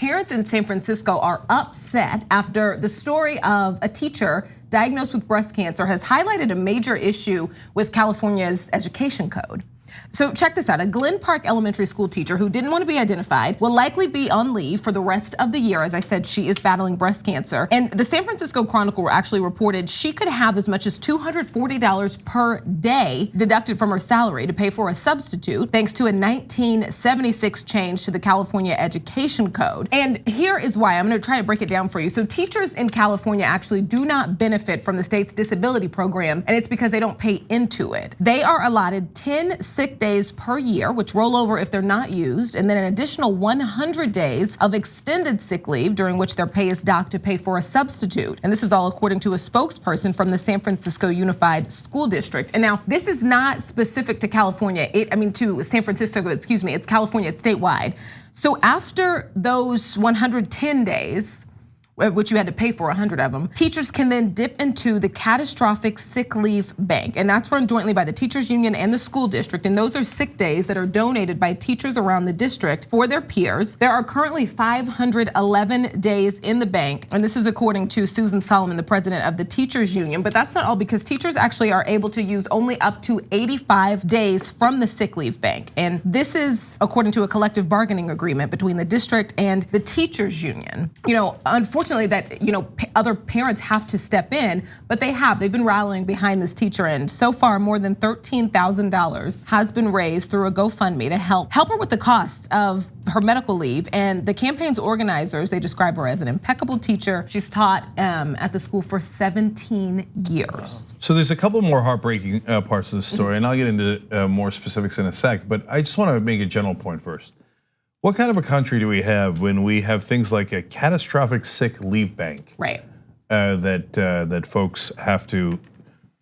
parents in San Francisco are upset after the story of a teacher diagnosed with breast cancer has highlighted a major issue with California's education code. So check this out, a Glen Park Elementary school teacher who didn't want to be identified will likely be on leave for the rest of the year. As I said, she is battling breast cancer. And the San Francisco Chronicle actually reported she could have as much as $240 per day deducted from her salary to pay for a substitute, thanks to a 1976 change to the California Education Code. And here is why, I'm gonna try to break it down for you. So teachers in California actually do not benefit from the state's disability program, and it's because they don't pay into it. They are allotted 10 sick days per year, which roll over if they're not used, and then an additional 100 days of extended sick leave during which their pay is docked to pay for a substitute. And this is all according to a spokesperson from the San Francisco Unified School District. And now this is not specific to California, to San Francisco, excuse me, it's California, it's statewide. So after those 110 days, which you had to pay for 100 of them, teachers can then dip into the catastrophic sick leave bank. And that's run jointly by the teachers union and the school district. And those are sick days that are donated by teachers around the district for their peers. There are currently 511 days in the bank. And this is according to Susan Solomon, the president of the teachers union. But that's not all, because teachers actually are able to use only up to 85 days from the sick leave bank. And this is according to a collective bargaining agreement between the district and the teachers union. Unfortunately, that other parents have to step in, but they've been rallying behind this teacher, and so far more than $13,000 has been raised through a GoFundMe to help her with the cost of her medical leave. And the campaign's organizers, they describe her as an impeccable teacher. She's taught at the school for 17 years. So there's a couple more heartbreaking parts of the story, and I'll get into more specifics in a sec, but I just want to make a general point first. What kind of a country do we have when we have things like a catastrophic sick leave bank, right? That folks have to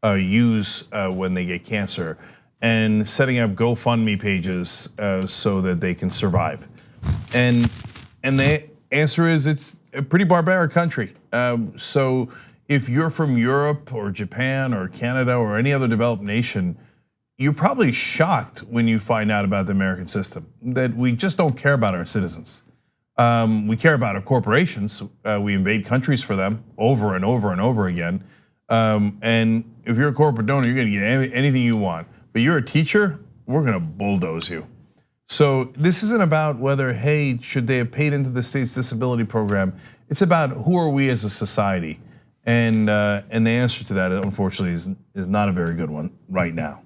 use when they get cancer, and setting up GoFundMe pages so that they can survive. And the answer is it's a pretty barbaric country. So if you're from Europe or Japan or Canada or any other developed nation, you're probably shocked when you find out about the American system, that we just don't care about our citizens. We care about our corporations. We invade countries for them over and over and over again. And if you're a corporate donor, you're gonna get anything you want. But you're a teacher, we're gonna bulldoze you. So this isn't about whether, hey, should they have paid into the state's disability program? It's about who are we as a society? And the answer to that, unfortunately, is not a very good one right now.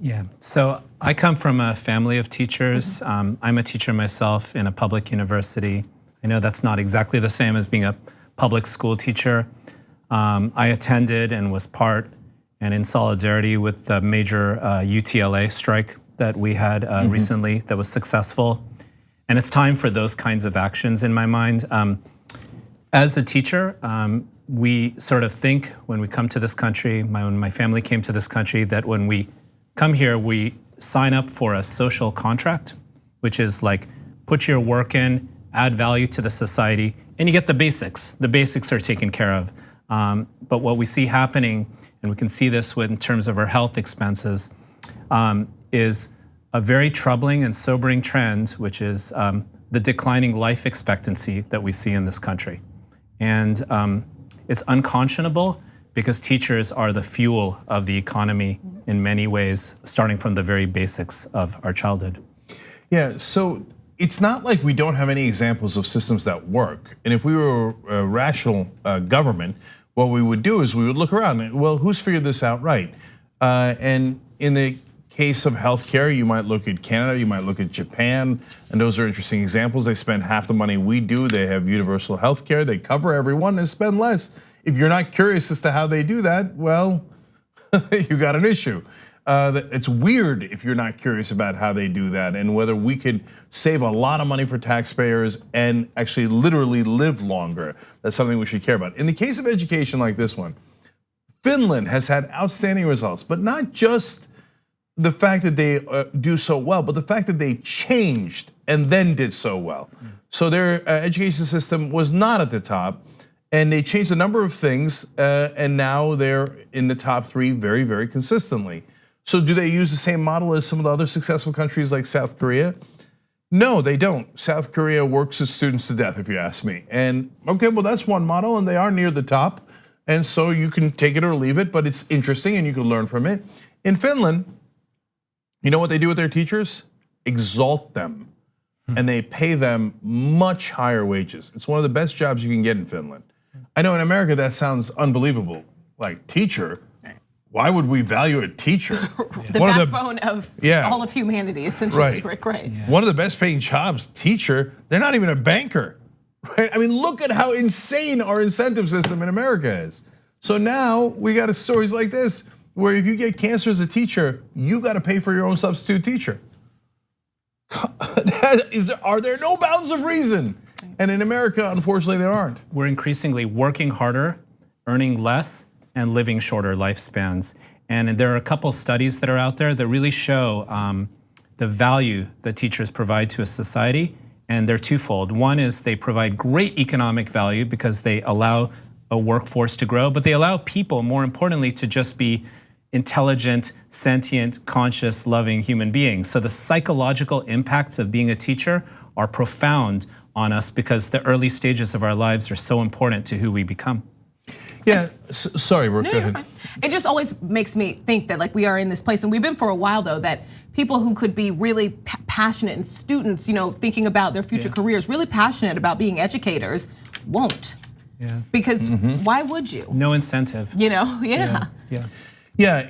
Yeah, so I come from a family of teachers. I'm a teacher myself in a public university. I know that's not exactly the same as being a public school teacher. I attended and was part and in solidarity with the major UTLA strike that we had recently that was successful. And it's time for those kinds of actions in my mind. As a teacher, we sort of think when we come to this country, when my family came to this country, that when we come here, we sign up for a social contract, which is like put your work in, add value to the society, and you get the basics. The basics are taken care of. But what we see happening, and we can see this in terms of our health expenses, is a very troubling and sobering trend, which is the declining life expectancy that we see in this country. And it's unconscionable, because teachers are the fuel of the economy in many ways, starting from the very basics of our childhood. Yeah, so it's not like we don't have any examples of systems that work. And if we were a rational government, what we would do is we would look around and, well, who's figured this out right? And in the case of healthcare, you might look at Canada, you might look at Japan, and those are interesting examples. They spend half the money we do, they have universal healthcare, they cover everyone and spend less. If you're not curious as to how they do that, well, you got an issue. It's weird if you're not curious about how they do that and whether we could save a lot of money for taxpayers and actually literally live longer. That's something we should care about. In the case of education like this one, Finland has had outstanding results, but not just the fact that they do so well, but the fact that they changed and then did so well. So their education system was not at the top, and they changed a number of things, and now they're in the top 3 very, very consistently. So do they use the same model as some of the other successful countries like South Korea? No, they don't. South Korea works its students to death, if you ask me. And okay, well, that's one model, and they are near the top. And so you can take it or leave it, but it's interesting and you can learn from it. In Finland, you know what they do with their teachers? Exalt them. And they pay them much higher wages. It's one of the best jobs you can get in Finland. I know in America that sounds unbelievable. Like, teacher? Why would we value a teacher? The backbone of all of humanity, essentially, right? One of the best paying jobs, teacher. They're not even a banker, right? I mean, look at how insane our incentive system in America is. So now we got stories like this, where if you get cancer as a teacher, you got to pay for your own substitute teacher. Are there no bounds of reason? And in America, unfortunately, there aren't. We're increasingly working harder, earning less, and living shorter lifespans. And there are a couple studies that are out there that really show the value that teachers provide to a society, and they're twofold. One is they provide great economic value because they allow a workforce to grow, but they allow people, more importantly, to just be intelligent, sentient, conscious, loving human beings. So the psychological impacts of being a teacher are profound on us because the early stages of our lives are so important to who we become. Yeah, sorry, Brooke, go ahead. It just always makes me think that like we are in this place, and we've been for a while though, that people who could be really passionate and students, thinking about their future careers, really passionate about being educators, won't. Yeah. Because why would you? No incentive. Yeah,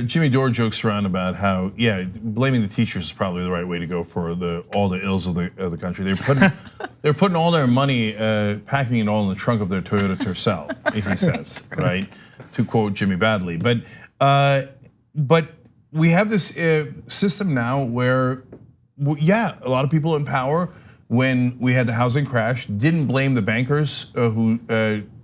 Jimmy Dore jokes around about how, blaming the teachers is probably the right way to go for all the ills of the country. They're putting all their money, packing it all in the trunk of their Toyota Tercel, he says, right? To quote Jimmy Badley. But we have this system now where, a lot of people in power, when we had the housing crash, didn't blame the bankers who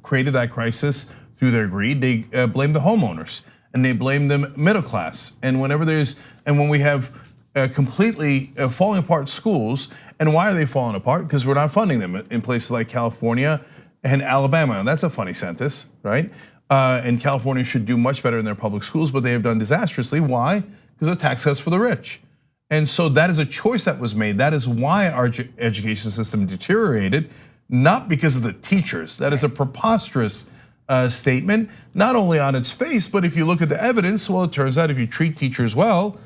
created that crisis through their greed. They blamed the homeowners. And they blame them middle class. And when we have completely falling apart schools, and why are they falling apart? Because we're not funding them in places like California and Alabama. And that's a funny sentence, right? And California should do much better in their public schools, but they have done disastrously. Why? Because of tax cuts for the rich. And so that is a choice that was made. That is why our education system deteriorated, not because of the teachers. That is a preposterous statement, not only on its face, but if you look at the evidence, well, it turns out if you treat teachers well,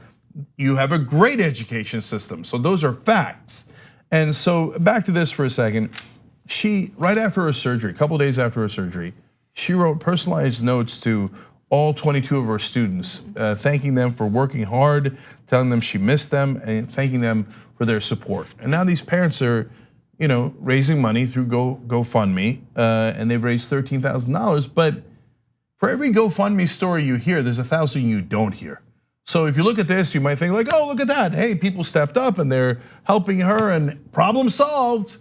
you have a great education system. So those are facts. And so back to this for a second. She, right after her surgery, a couple days after her surgery, she wrote personalized notes to all 22 of her students, thanking them for working hard, telling them she missed them, and thanking them for their support. And now these parents are raising money through GoFundMe, and they've raised $13,000. But for every GoFundMe story you hear, there's 1,000 you don't hear. So if you look at this, you might think like, oh, look at that. Hey, people stepped up and they're helping her and problem solved.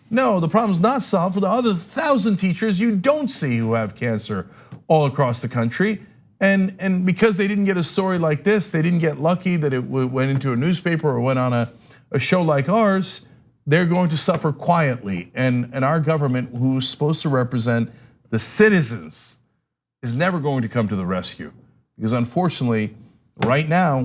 No, the problem's not solved for the other 1,000 teachers you don't see who have cancer all across the country. And because they didn't get a story like this, they didn't get lucky that it went into a newspaper or went on a show like ours, they're going to suffer quietly. And our government, who's supposed to represent the citizens, is never going to come to the rescue. Because unfortunately, right now,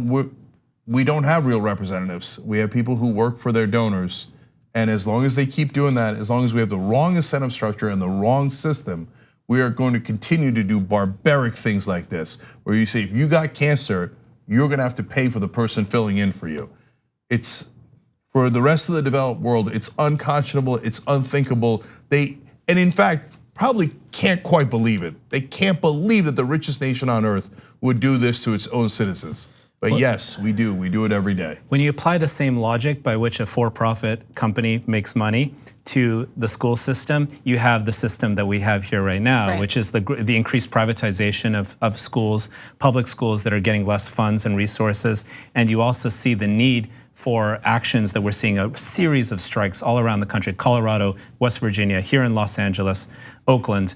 we don't have real representatives. We have people who work for their donors. And as long as they keep doing that, as long as we have the wrong incentive structure and the wrong system, we are going to continue to do barbaric things like this, where you say, if you got cancer, you're gonna have to pay for the person filling in for you. It's, for the rest of the developed world, it's unconscionable, it's unthinkable. And in fact, probably can't quite believe it. They can't believe that the richest nation on earth would do this to its own citizens. But yes, we do it every day. When you apply the same logic by which a for-profit company makes money to the school system, you have the system that we have here right now, which is the increased privatization of schools, public schools that are getting less funds and resources. And you also see the need for actions that we're seeing, a series of strikes all around the country, Colorado, West Virginia, here in Los Angeles, Oakland,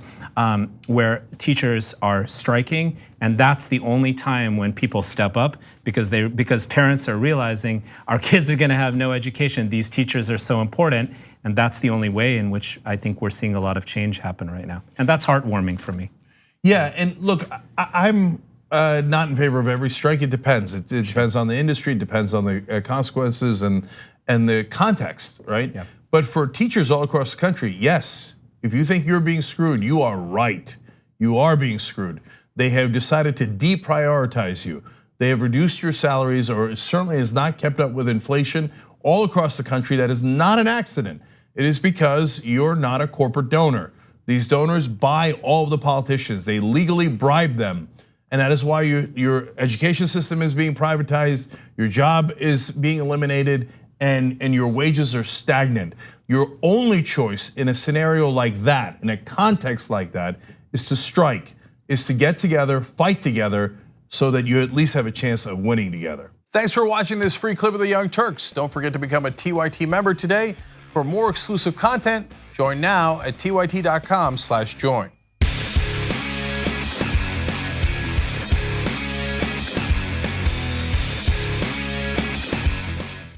where teachers are striking. And that's the only time when people step up, because parents are realizing our kids are gonna have no education. These teachers are so important. And that's the only way in which I think we're seeing a lot of change happen right now. And that's heartwarming for me. Yeah, and look, I'm not in favor of every strike. It depends. It depends on the industry, it depends on the consequences. And and the context, right? Yeah. But for teachers all across the country, yes, if you think you're being screwed, you are right. You are being screwed. They have decided to deprioritize you. They have reduced your salaries, or it certainly has not kept up with inflation all across the country. That is not an accident. It is because you're not a corporate donor. These donors buy all of the politicians. They legally bribe them. And that is why your education system is being privatized, your job is being eliminated, and your wages are stagnant. Your only choice in a scenario like that, in a context like that, is to strike, is to get together, fight together, so that you at least have a chance of winning together. Thanks for watching this free clip of the Young Turks. Don't forget to become a TYT member today. For more exclusive content, join now at tyt.com/join.